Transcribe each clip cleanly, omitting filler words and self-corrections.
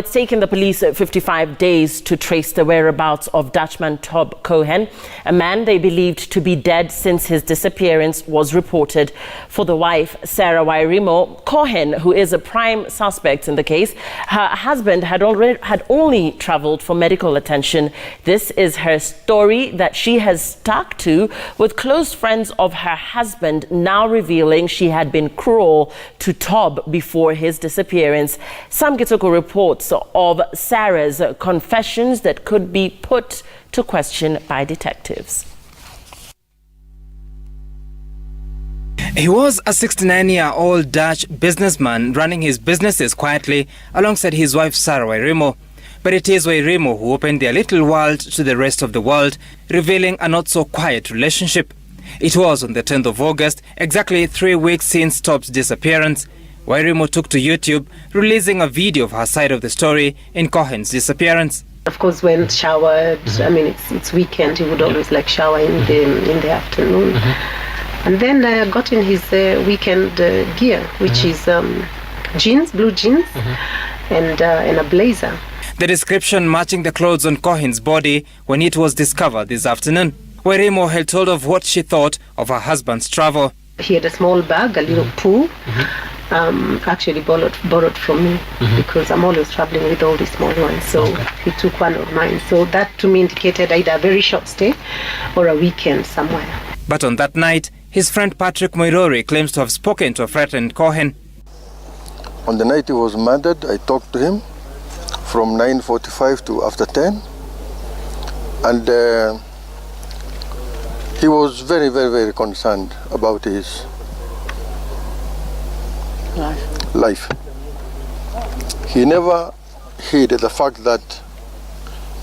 It's taken the police 55 days to trace the whereabouts of Dutchman Tob Cohen, a man they believed to be dead since his disappearance was reported. For the wife, Sarah Wairimo, Cohen, who is a prime suspect in the case, her husband had only traveled for medical attention. This is her story that she has stuck to, with close friends of her husband now revealing she had been cruel to Tob before his disappearance. Sam Gitoko reports of Sarah's confessions that could be put to question by detectives. He was a 69-year-old Dutch businessman running his businesses quietly alongside his wife Sarah Wairimo. But it is Wairimo who opened their little world to the rest of the world, revealing a not-so-quiet relationship. It was on the 10th of August, exactly 3 weeks since Tob's disappearance. Wairimo took to YouTube, releasing a video of her side of the story in Cohen's disappearance. Of course, went, showered. I mean, it's weekend. He would always like shower in the afternoon. And then got in his weekend gear, which is jeans, blue jeans, and a blazer. The description matching the clothes on Cohen's body when it was discovered this afternoon. Wairimo had told of what she thought of her husband's travel. He had a small bag, a little poo. Actually borrowed from me because I'm always traveling with all these small ones. So he took one of mine. So that to me indicated either a very short stay or a weekend somewhere. But on that night, his friend Patrick Moirori claims to have spoken to a frightened Cohen. On the night he was murdered, I talked to him from 9:45 to after 10. And he was very, very, very concerned about his life. He never hid the fact that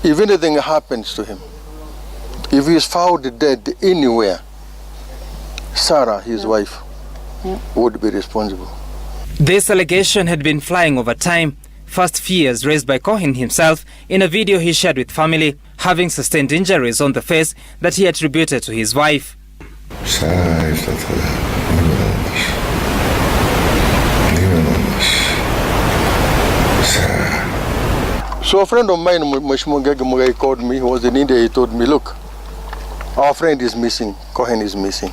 if anything happens to him, if he is found dead anywhere, Sarah, his wife, would be responsible. This allegation had been flying over time. First fears raised by Cohen himself in a video he shared with family, having sustained injuries on the face that he attributed to his wife. So a friend of mine, Mugai, called me. He was in India. He told me, look, our friend is missing. Cohen is missing.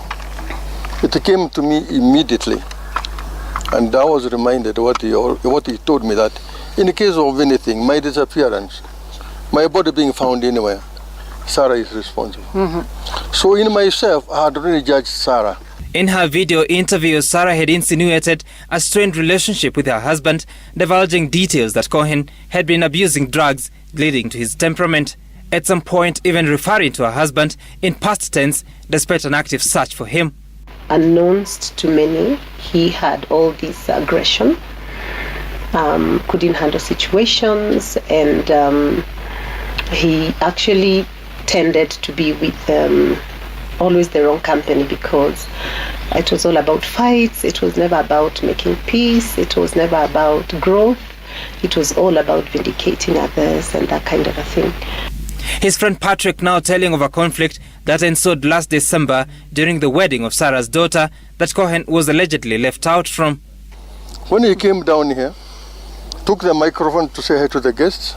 It came to me immediately. And I was reminded what he told me, that in the case of anything, my disappearance, my body being found anywhere, Sarah is responsible. So in myself, I had already judged Sarah. In her video interview, Sarah had insinuated a strained relationship with her husband, divulging details that Cohen had been abusing drugs, leading to his temperament. At some point, even referring to her husband in past tense, despite an active search for him. Unknowns to many, he had all this aggression, couldn't handle situations, and he actually tended to be with always the wrong company, because it was all about fights. It was never about making peace. It was never about growth. It was all about vindicating others and that kind of a thing. His friend Patrick now telling of a conflict that ensued last December during the wedding of Sarah's daughter that Cohen was allegedly left out from. When he came down here, took the microphone to say hi to the guests,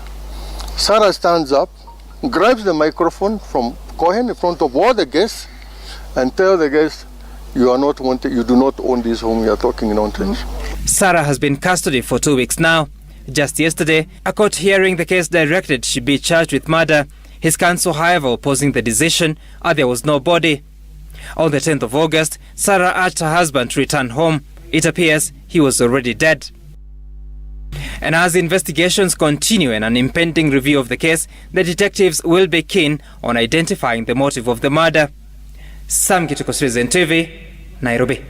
Sarah stands up, grabs the microphone from Cohen in front of all the guests and tell the guests, you are not wanted, you do not own this home, you are talking nonsense. Sarah has been in custody for 2 weeks now. Just yesterday, a court hearing the case directed she be charged with murder. His counsel, however, opposing the decision, as there was no body. On the 10th of August, Sarah urged her husband to return home. It appears he was already dead. And as investigations continue and an impending review of the case, the detectives will be keen on identifying the motive of the murder. Sam Gitoko, Citizen TV, Nairobi.